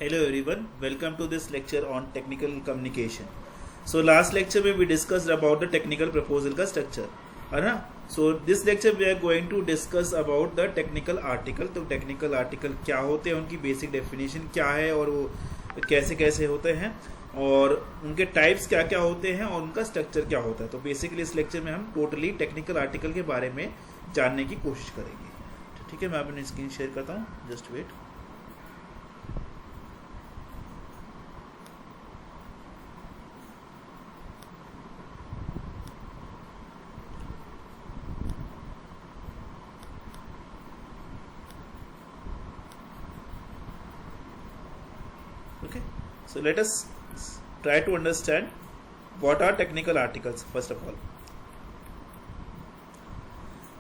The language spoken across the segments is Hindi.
Hello everyone, welcome to this lecture on technical communication. So last lecture में we discussed about the technical proposal का structure, है ना? So this lecture we are going to discuss about the technical article. तो technical article क्या होते हैं, उनकी basic definition क्या है और वो कैसे कैसे होते हैं और उनके types क्या क्या होते हैं और उनका structure क्या होता है. तो basically इस lecture में हम totally technical article के बारे में जानने की कोशिश करेंगे. ठीक है, मैं अपनी स्क्रीन शेयर करता हूँ, just wait. Okay, so let us try to understand what are technical articles first of all.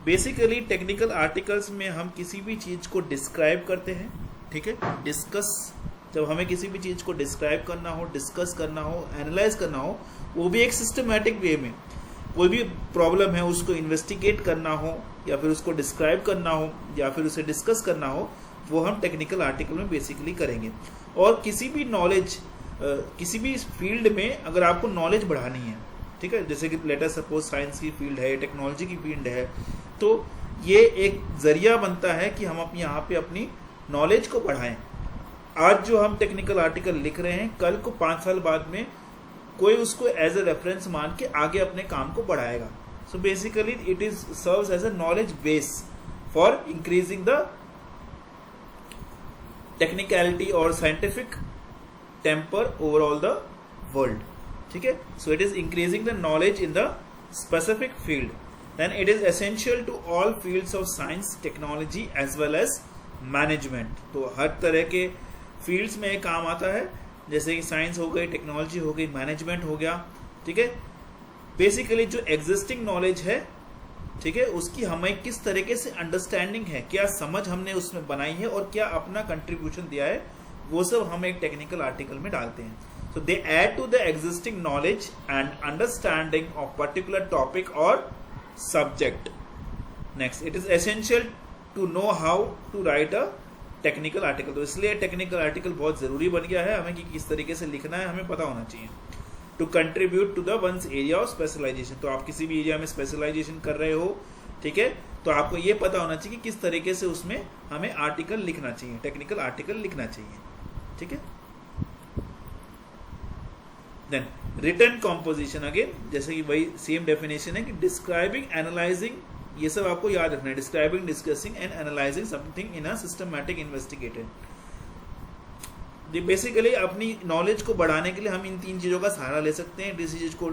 Basically technical articles में हम किसी भी चीज़ को डिस्क्राइब करते हैं. ठीक है, डिस्कस, जब हमें किसी भी चीज़ को डिस्क्राइब करना हो, डिस्कस करना हो, एनालाइज करना हो, वो भी एक सिस्टमैटिक वे में. कोई भी प्रॉब्लम है उसको इन्वेस्टिगेट करना हो या फिर उसको डिस्क्राइब करना हो या फिर उसे डिस्कस करना हो, वो हम टेक्निकल आर्टिकल में बेसिकली करेंगे. और किसी भी नॉलेज, किसी भी फील्ड में अगर आपको नॉलेज बढ़ानी है, ठीक है, जैसे कि लेट अस सपोज साइंस की फील्ड है, टेक्नोलॉजी की फील्ड है, तो ये एक जरिया बनता है कि हम अपनी यहाँ पे अपनी नॉलेज को बढ़ाएं. आज जो हम टेक्निकल आर्टिकल लिख रहे हैं, कल को 5 साल बाद में कोई उसको एज ए रेफरेंस मान के आगे अपने काम को बढ़ाएगा. So basically it is serves as a knowledge base for increasing the technicality और scientific temper overall the world. ठीक है, so it is increasing the knowledge in the specific field. Then it is essential to all fields of science, technology as well as management. तो हर तरह के फील्ड्स में एक काम आता है, जैसे कि साइंस हो गई, टेक्नोलॉजी हो गई, मैनेजमेंट हो गया. ठीक है, बेसिकली जो एग्जिस्टिंग नॉलेज है, ठीक है, उसकी हमें किस तरीके से अंडरस्टैंडिंग है, क्या समझ हमने उसमें बनाई है और क्या अपना कंट्रीब्यूशन दिया है, वो सब हम एक टेक्निकल आर्टिकल में डालते हैं. So they add to the existing knowledge and understanding of particular topic और subject. Next, it is essential to know how to write a technical article. तो इसलिए टेक्निकल आर्टिकल बहुत जरूरी बन गया है हमें कि किस तरीके से लिखना है, हमें पता होना चाहिए. To contribute to the one's area of specialisation. तो आप किसी भी एरिया में स्पेशलाइजेशन कर रहे हो, ठीक है, तो आपको ये पता होना चाहिए कि किस तरीके से उसमें हमें आर्टिकल लिखना चाहिए, टेक्निकल आर्टिकल लिखना चाहिए. ठीक है, देन रिटन कॉम्पोजिशन, अगेन जैसे कि वही सेम डेफिनेशन है कि डिस्क्राइबिंग, एनालाइजिंग, ये सब आपको याद रखना है. Describing, discussing and analysing something in a systematic investigated. Basically अपनी नॉलेज को बढ़ाने के लिए हम इन 3 चीज़ों का सहारा ले सकते हैं. किसी चीज़ को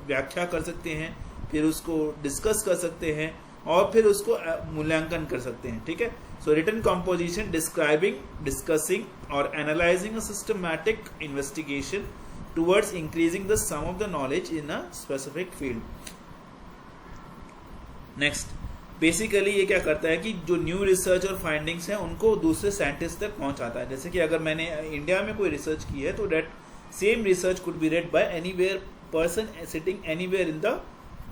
व्याख्या कर सकते हैं, फिर उसको डिस्कस कर सकते हैं और फिर उसको मूल्यांकन कर सकते हैं. ठीक है, so written composition, describing, discussing और analysing a systematic investigation towards increasing the sum of the knowledge in a specific field. Next, basically ये क्या करता है कि जो न्यू रिसर्च और फाइंडिंग्स हैं उनको दूसरे साइंटिस्ट तक पहुंचाता है. जैसे कि अगर मैंने इंडिया में कोई रिसर्च की है तो that same research could be read by anywhere person sitting anywhere in the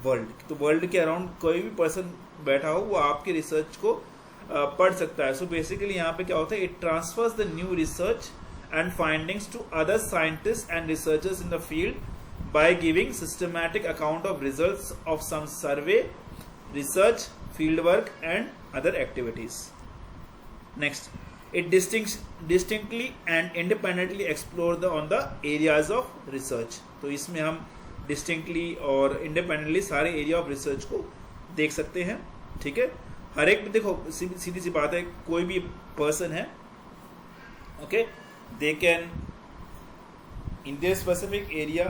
world. तो वर्ल्ड के अराउंड कोई भी पर्सन बैठा हो वो आपके रिसर्च को पढ़ सकता है. सो बेसिकली यहाँ पे क्या होता है, it transfers the new research and findings to other scientist and researchers in the field by giving systematic account of results of some survey, research, field work and other activities. Next, it distinctly and independently explore on the areas of research. तो इसमें हम distinctly और independently सारे area of research को देख सकते हैं. ठीक है, हर एक में देखो सीधी सी बात है, कोई भी person है, okay, they can in their specific area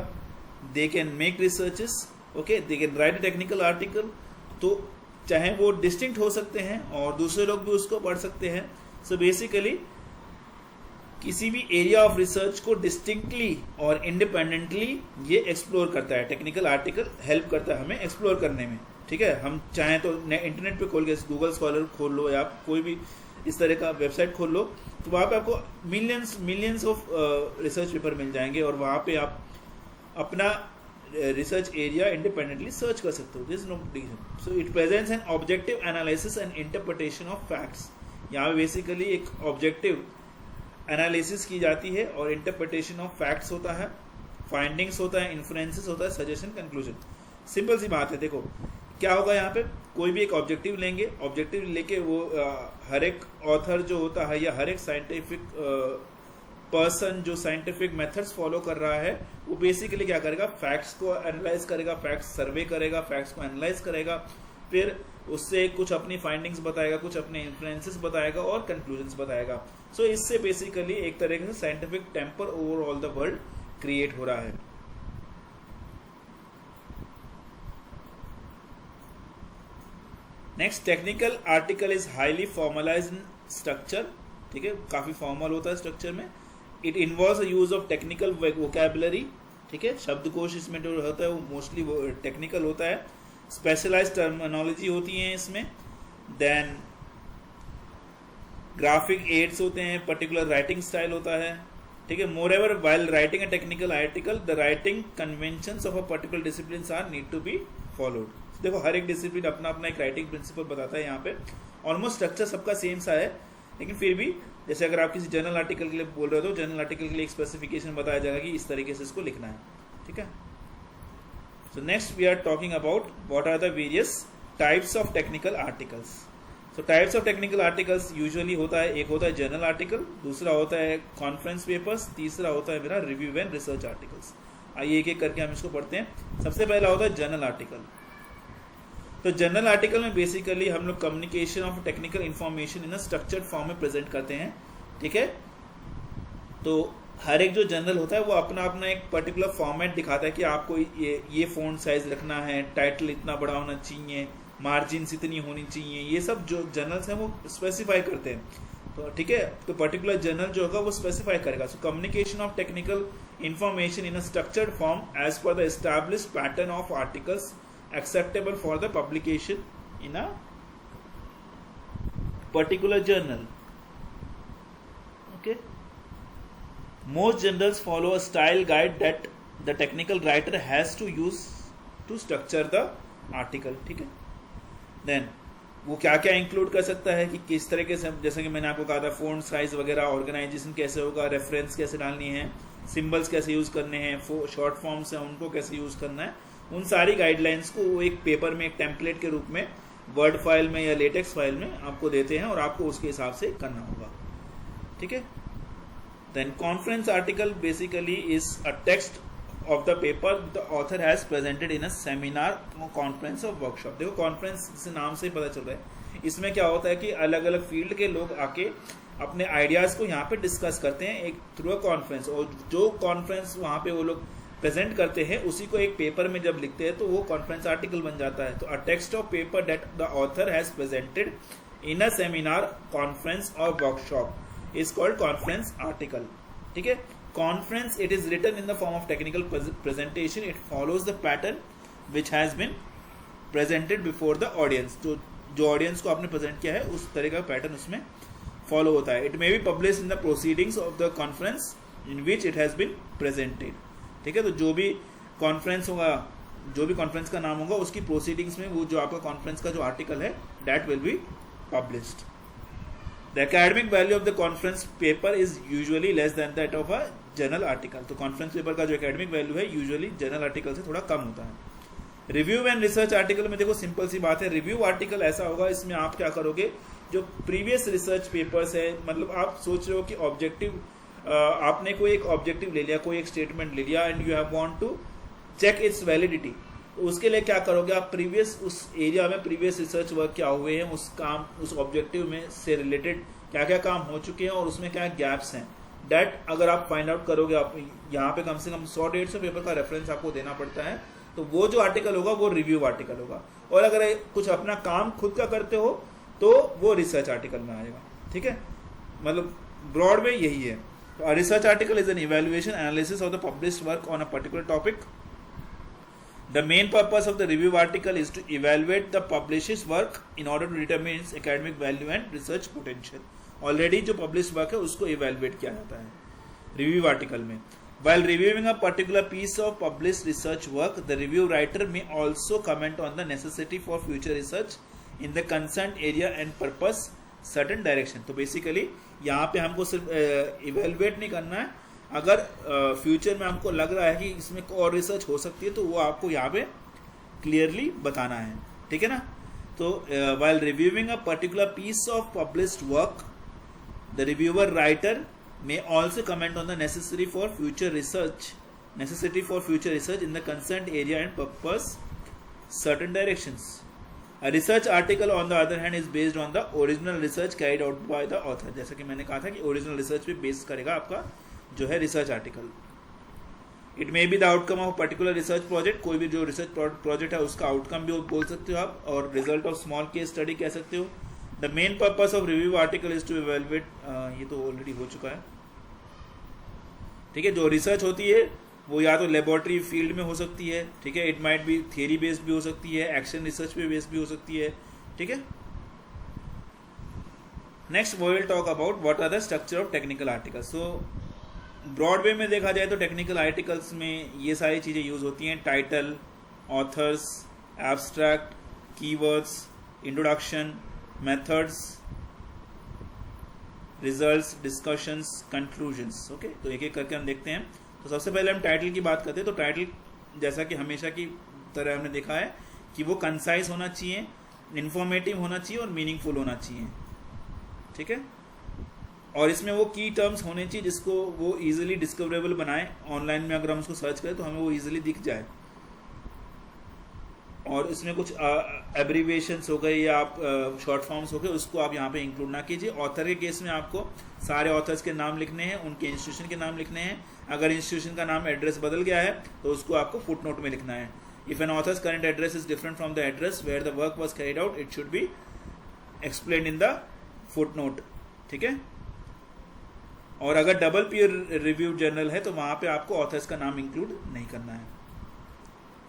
they can make researches, okay, they can write a technical article. तो चाहे वो डिस्टिंक्ट हो सकते हैं और दूसरे लोग भी उसको पढ़ सकते हैं. सो बेसिकली किसी भी एरिया ऑफ रिसर्च को डिस्टिंक्टली और इंडिपेंडेंटली ये एक्सप्लोर करता है. टेक्निकल आर्टिकल हेल्प करता है हमें एक्सप्लोर करने में. ठीक है, हम चाहें तो इंटरनेट पे खोल के गूगल स्कॉलर खोल लो या कोई भी इस तरह का वेबसाइट खोल लो, तो वहाँ पे आपको मिलियंस ऑफ रिसर्च पेपर मिल जाएंगे और वहाँ पे आप अपना रिसर्च एरिया इंडिपेंडेंटली सर्च कर सकते हो. This no reason. So it presents an objective analysis and interpretation of facts. यहाँ पे बेसिकली एक ऑब्जेक्टिव एनालिसिस की जाती है और इंटरप्रिटेशन ऑफ फैक्ट्स होता है, फाइंडिंग्स होता है, इन्फ्लुएंसेस होता है, सजेशन, कंक्लूजन। सिंपल सी बात है। देखो क्या होगा, यहाँ पे कोई भी एक ऑब्जेक्टिव लेंगे, ऑब्जेक्टिव लेके वो हर एक ऑथर जो होता है या हर एक साइंटिफिक पर्सन जो साइंटिफिक मेथड्स फॉलो कर रहा है वो बेसिकली क्या करेगा, फैक्ट्स को एनालाइज करेगा, फैक्ट्स सर्वे करेगा, फैक्ट्स को एनालाइज करेगा, फिर उससे कुछ अपनी फाइंडिंग्स बताएगा, कुछ अपने इन्फ्लुएंसेस बताएगा और कंक्लूजन्स बताएगा। सो इससे बेसिकली एक तरीके से scientific temper over all the world create हो रहा है। Next, technical article is highly formalised structure. ठीक है, काफी फॉर्मल होता है स्ट्रक्चर में। It involves use of technical vocabulary. ठीक है, शब्दकोश इसमें जो होता है वो मोस्टली टेक्निकल होता है। स्पेशलाइज्ड टर्मिनोलॉजी होती है इसमें। देन ग्राफिक एड्स होते हैं, पर्टिकुलर राइटिंग स्टाइल होता है। ठीक है, moreover while writing a technical article the writing conventions of a particular disciplines are need to be followed. देखो हर एक डिसिप्लिन अपना अपना एक राइटिंग प्रिंसिपल बताता है। यहाँ पे ऑलमोस्ट स्ट्रक्चर सबका सेम सा है, लेकिन फिर भी जैसे अगर आप किसी जर्नल आर्टिकल के लिए बोल रहे हो तो जर्नल आर्टिकल के लिए एक स्पेसिफिकेशन बताया जाएगा कि इस तरीके से इसको लिखना है। ठीक है, so next we are talking about what are the various types of technical articles. So types of technical articles usually होता है, एक होता है जर्नल आर्टिकल, दूसरा होता है कॉन्फ्रेंस पेपर्स, तीसरा होता है मेरा रिव्यू एंड रिसर्च आर्टिकल्स। आइए एक एक करके हम इसको पढ़ते हैं। सबसे पहला होता है जर्नल आर्टिकल। तो जर्नल आर्टिकल में बेसिकली हम लोग communication of technical information in a structured form में प्रेजेंट करते हैं। ठीक है, तो हर एक जो जर्नल होता है वो अपना अपना एक पर्टिकुलर फॉर्मेट दिखाता है कि आपको ये फ़ॉन्ट साइज रखना है, टाइटल इतना बड़ा होना चाहिए, मार्जिन्स इतनी होनी चाहिए, ये सब जो जर्नल्स हैं वो स्पेसिफाई करते हैं। तो ठीक है, तो पर्टिकुलर जर्नल जो होगा वो स्पेसिफाई करेगा। So communication of technical information in a structured form as per the established pattern of articles acceptable for the publication in a particular journal. Okay, most journals follow a style guide that the technical writer has to use to structure the article. ठीक है, then वो क्या क्या इंक्लूड कर सकता है कि किस तरीके से, जैसे कि मैंने आपको कहा था फॉन्ट साइज वगैरह, ऑर्गेनाइजेशन कैसे होगा, रेफरेंस कैसे डालनी है, सिंबल्स कैसे यूज करने हैं, शॉर्ट फॉर्म्स हैं उनको कैसे यूज करना है, उन सारी गाइडलाइंस को वो एक पेपर में, एक टेम्पलेट के रूप में, वर्ड फाइल में या लेटेक्स फाइल में आपको देते हैं और आपको उसके हिसाब से करना होगा। ठीक है, then conference article basically is a text of the paper the author has presented in a seminar, conference और वर्कशॉप। देखो कॉन्फ्रेंस से नाम से ही पता चल रहा है, इसमें क्या होता है कि अलग अलग फील्ड के लोग आके अपने आइडियाज को यहाँ पे डिस्कस करते हैं एक थ्रू अ कॉन्फ्रेंस, और जो कॉन्फ्रेंस वहाँ पे वो लोग प्रेजेंट करते हैं उसी को एक पेपर में जब लिखते हैं तो वो कॉन्फ्रेंस आर्टिकल बन जाता है। तो a text of paper that the author has presented in a seminar, conference और workshop is called conference article. ठीक है, conference it is written in the form of technical presentation, it follows the pattern which has been presented before the audience. जो ऑडियंस को आपने प्रेजेंट किया है उस तरह का पैटर्न उसमें फॉलो होता है। It may be publish in the proceedings of the conference in which it has been presented. ठीक है, तो जो भी कॉन्फ्रेंस होगा, जो भी कॉन्फ्रेंस का नाम होगा उसकी प्रोसीडिंग्स में वो जो आपका कॉन्फ्रेंस का जो आर्टिकल है that will be published. The academic value of the conference paper is usually less than that of a journal article. तो कॉन्फ्रेंस पेपर का जो एकेडमिक वैल्यू है यूजुअली जर्नल आर्टिकल से थोड़ा कम होता है। रिव्यू एंड रिसर्च आर्टिकल में देखो सिंपल सी बात है, रिव्यू आर्टिकल ऐसा होगा इसमें आप क्या करोगे, जो प्रीवियस रिसर्च पेपर्स है, मतलब आप सोच रहे हो कि ऑब्जेक्टिव, आपने कोई एक ऑब्जेक्टिव ले लिया, कोई एक स्टेटमेंट ले लिया and you have want to check its validity, तो उसके लिए क्या करोगे आप, प्रीवियस उस एरिया में प्रीवियस रिसर्च वर्क क्या हुए हैं, उस काम, उस ऑब्जेक्टिव में से रिलेटेड क्या क्या काम हो चुके हैं और उसमें क्या गैप्स हैं, दैट अगर आप फाइंड आउट करोगे, आप यहाँ पे कम से कम 100-150 पेपर का रेफरेंस आपको देना पड़ता है, तो वो जो आर्टिकल होगा वो रिव्यू आर्टिकल होगा। और अगर कुछ अपना काम खुद का करते हो तो वो रिसर्च आर्टिकल में आएगा। ठीक है, मतलब ब्रॉड में यही है। A research article is an evaluation analysis of the published work on a particular topic. The main purpose of the review article is to evaluate the published work in order to determine its academic value and research potential. Already जो published work है उसको evaluate किया जाता है review article में। While reviewing a particular piece of published research work, the review writer may also comment on the necessity for future research in the concerned area and purpose certain direction। तो बेसिकली यहाँ पे हमको सिर्फ इवेलुएट नहीं करना है, अगर फ्यूचर में हमको लग रहा है कि इसमें और रिसर्च हो सकती है तो वो आपको यहाँ पे क्लियरली बताना है, ठीक है ना। तो while reviewing a particular piece of published work, the reviewer writer may also comment on the necessity for future research in the concerned area and purpose certain directions. A research article on the other hand is based on the original research carried out by the author. जैसा कि मैंने कहा था कि ओरिजिनल रिसर्च पे बेस करेगा आपका जो है research article. It may be the outcome of particular research project, कोई भी जो रिसर्च प्रोजेक्ट है उसका आउटकम भी बोल सकते हो आप, और result of small case study कह सकते हो। The main purpose of review article is to evaluate, ये तो ऑलरेडी हो चुका है, ठीक है। जो रिसर्च होती है वो या तो लेबोरेटरी फील्ड में हो सकती है, ठीक है, it might be theory based भी हो सकती है, एक्शन रिसर्च पे बेस्ड भी हो सकती है, ठीक है। Next we will talk about what are the structure of technical articles. So broad way में देखा जाए तो टेक्निकल आर्टिकल्स में ये सारी चीज़ें यूज होती हैं, title, authors, abstract, keywords, introduction, methods, results, discussions, conclusions. Okay, तो एक एक करके हम देखते हैं। तो सबसे पहले हम टाइटल की बात करते हैं। तो टाइटल जैसा कि हमेशा की तरह हमने देखा है कि वो कंसाइज होना चाहिए, इन्फॉर्मेटिव होना चाहिए और मीनिंगफुल होना चाहिए, ठीक है। और इसमें वो की टर्म्स होने चाहिए जिसको वो इजीली डिस्कवरेबल बनाए, ऑनलाइन में अगर हम उसको सर्च करें तो हमें वो इजीली दिख जाए। और इसमें कुछ एब्रीविएशंस हो गए या आप शॉर्ट फॉर्म्स हो गए, उसको आप यहाँ पे इंक्लूड ना कीजिए। ऑथर के केस में आपको सारे ऑथर्स के नाम लिखने हैं, उनके इंस्टीट्यूशन के नाम लिखने हैं। अगर इंस्टीट्यूशन का नाम एड्रेस बदल गया है तो उसको आपको फुट नोट में लिखना है। If an author's current address is different from the address where the work was carried out, it should be explain in the foot note, ठीक है। और अगर डबल पीयर रिव्यू जर्नल है तो वहां पे आपको ऑथर्स का नाम इंक्लूड नहीं करना है।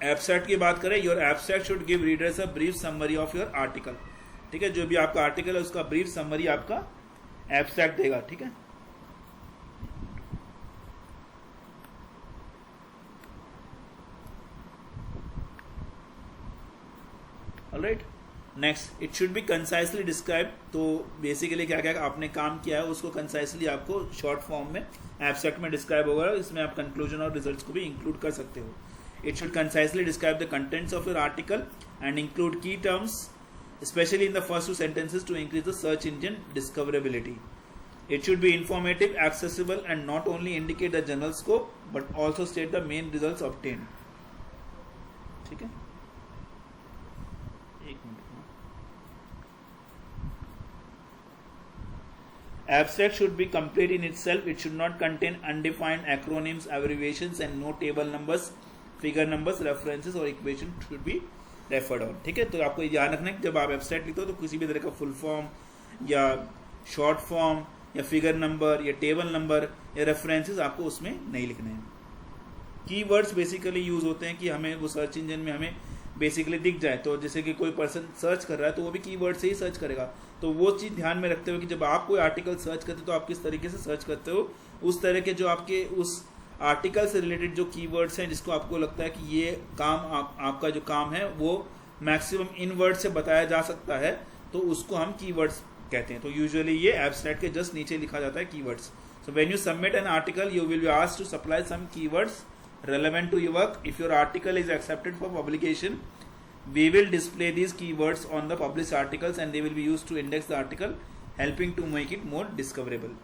एब्स्ट्रैक्ट की बात करें, your abstract should give readers a brief summary of your article, ठीक है। जो भी आपका आर्टिकल है उसका ब्रीफ समरी आपका एब्स्ट्रैक्ट देगा, ठीक है। Alright, next, it should be concisely describe. तो बेसिकली क्या क्या आपने काम किया है उसको कंसाइसली आपको शॉर्ट फॉर्म में एब्स्ट्रैक्ट में डिस्क्राइब होगा। इसमें आप कंक्लूजन और रिजल्ट्स को भी इंक्लूड कर सकते हो। It should concisely describe the contents of your article and include key terms specially in the first 2 sentences to increase the search engine discoverability. It should be informative, accessible and not only indicate the general scope but also state the main results obtained, ठीक है। एक minute, abstract should be complete in itself. It should not contain undefined acronyms, abbreviations and no table numbers, figure numbers, references or equation should be referred on, ठीक है। तो आपको ये ध्यान रखना है कि जब आप एब्स्ट्रैक्ट लिखते हो तो किसी भी तरह का फुल फॉर्म या शॉर्ट फॉर्म या फिगर नंबर या टेबल नंबर या रेफरेंसेस आपको उसमें नहीं लिखने हैं। कीवर्ड्स बेसिकली यूज होते हैं कि हमें वो सर्च इंजन में हमें बेसिकली दिख जाए। तो जैसे कि कोई पर्सन सर्च कर रहा है तो वो भी कीवर्ड से ही सर्च करेगा। तो वो चीज़ ध्यान में रखते हुए कि जब आप कोई आर्टिकल सर्च करते हो तो आप किस तरीके से सर्च करते हो, उस तरह के जो आपके उस आर्टिकल से रिलेटेड जो कीवर्ड्स हैं जिसको आपको लगता है कि ये काम आपका जो काम है वो मैक्सिमम इन वर्ड से बताया जा सकता है, तो उसको हम कीवर्ड्स कहते हैं। तो यूजुअली ये एब्स्ट्रैक्ट के जस्ट नीचे लिखा जाता है keywords. So when you submit an article you will be asked to supply some keywords relevant to your work. If your article is accepted for publication, we will display these keywords on the published articles and they will be used to index the article, helping to make it more discoverable.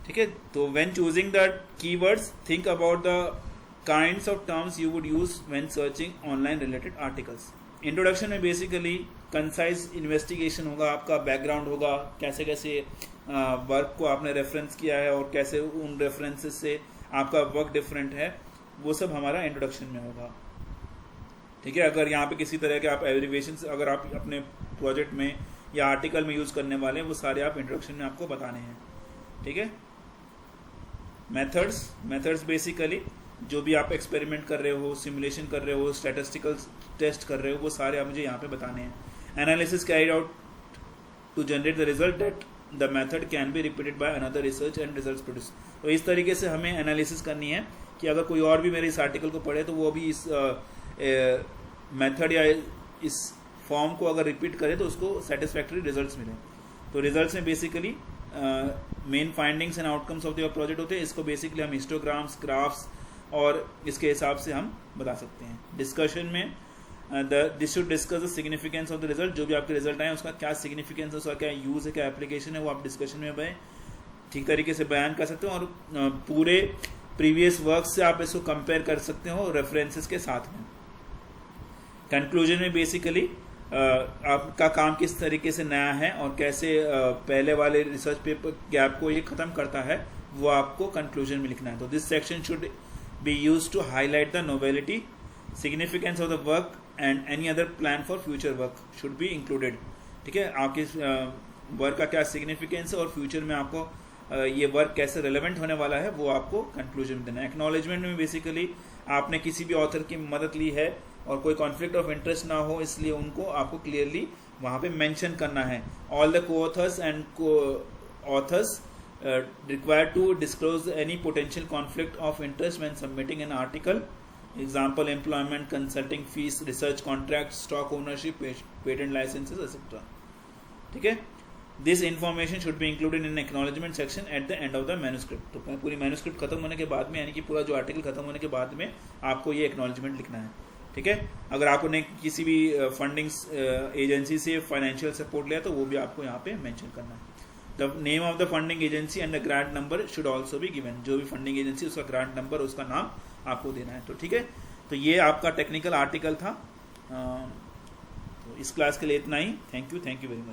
ठीक है। तो when choosing the keywords, think about the kinds of terms you would use when searching online related articles. Introduction में बेसिकली कंसाइज इन्वेस्टिगेशन होगा, आपका बैकग्राउंड होगा, कैसे कैसे वर्क को आपने रेफरेंस किया है और कैसे उन रेफरेंसेस से आपका वर्क डिफरेंट है, वो सब हमारा इंट्रोडक्शन में होगा, ठीक है। अगर यहाँ पे किसी तरह के आप एब्रिविएशंस अगर आप अपने प्रोजेक्ट में या आर्टिकल में यूज करने वाले हैं वो सारे आप इंट्रोडक्शन में आपको बताने हैं, ठीक है। मेथड्स बेसिकली जो भी आप एक्सपेरिमेंट कर रहे हो, सिमुलेशन कर रहे हो, स्टैटिस्टिकल टेस्ट कर रहे हो, वो सारे आप मुझे यहाँ पे बताने हैं। Analysis carried out to generate the result that the method can be repeated by another research and results produce. तो इस तरीके से हमें एनालिसिस करनी है कि अगर कोई और भी मेरे इस आर्टिकल को पढ़े तो वो भी इस मेथड या इस फॉर्म को अगर रिपीट करे तो उसको सेटिस्फैक्टरी रिजल्ट्स मिले। तो रिजल्ट्स में basically main findings and outcomes of your project होते हैं। इसको बेसिकली हम हिस्टोग्राम्स, ग्राफ्स और इसके हिसाब से हम बता सकते हैं। डिस्कशन में this should discuss the significance of the result, जो भी आपके रिजल्ट आए उसका क्या सिग्निफिकेंस है, उसका क्या यूज़ है, क्या एप्लीकेशन है, वो आप डिस्कशन में भाई ठीक तरीके से बयान कर सकते हो और पूरे प्रीवियस वर्क से आप इसको कंपेयर कर सकते हो रेफरेंसेस के साथ में। कंक्लूजन में बेसिकली आपका काम किस तरीके से नया है और कैसे पहले वाले रिसर्च पेपर गैप को ये खत्म करता है, वो आपको कंक्लूजन में लिखना है। तो this section should be used to highlight the novelty, significance of the work and any other plan for future work should be included. ठीक है, आपके वर्क का क्या सिग्निफिकेंस है और फ्यूचर में आपको ये वर्क कैसे रेलेवेंट होने वाला है, वो आपको कंक्लूजन में देना है। एक्नॉलेजमेंट में बेसिकली आपने किसी भी ऑथर की मदद ली है और कोई कॉन्फ्लिक्ट ऑफ इंटरेस्ट ना हो, इसलिए उनको आपको क्लियरली वहाँ पे मेंशन करना है। All the co-authors and authors required to disclose any potential conflict of interest when submitting an article, example employment, consulting fees, research contracts, stock ownership, patent licenses, etc. ठीक है, this information should be included in acknowledgement section at the end of the manuscript। तो पूरी मैन्युस्क्रिप्ट खत्म होने के बाद में, यानी कि पूरा जो आर्टिकल खत्म होने के बाद में आपको ये एक्नॉलेजमेंट लिखना है। ठीक है, अगर आपने किसी भी फंडिंग एजेंसी से फाइनेंशियल सपोर्ट लिया तो वो भी आपको यहाँ पे मेंशन करना है। The name of the funding agency and the grant number should also be given. जो भी फंडिंग एजेंसी उसका ग्रांट नंबर, उसका नाम आपको देना है। तो ठीक है, तो ये आपका टेक्निकल आर्टिकल था। तो इस क्लास के लिए इतना ही। Thank you very much.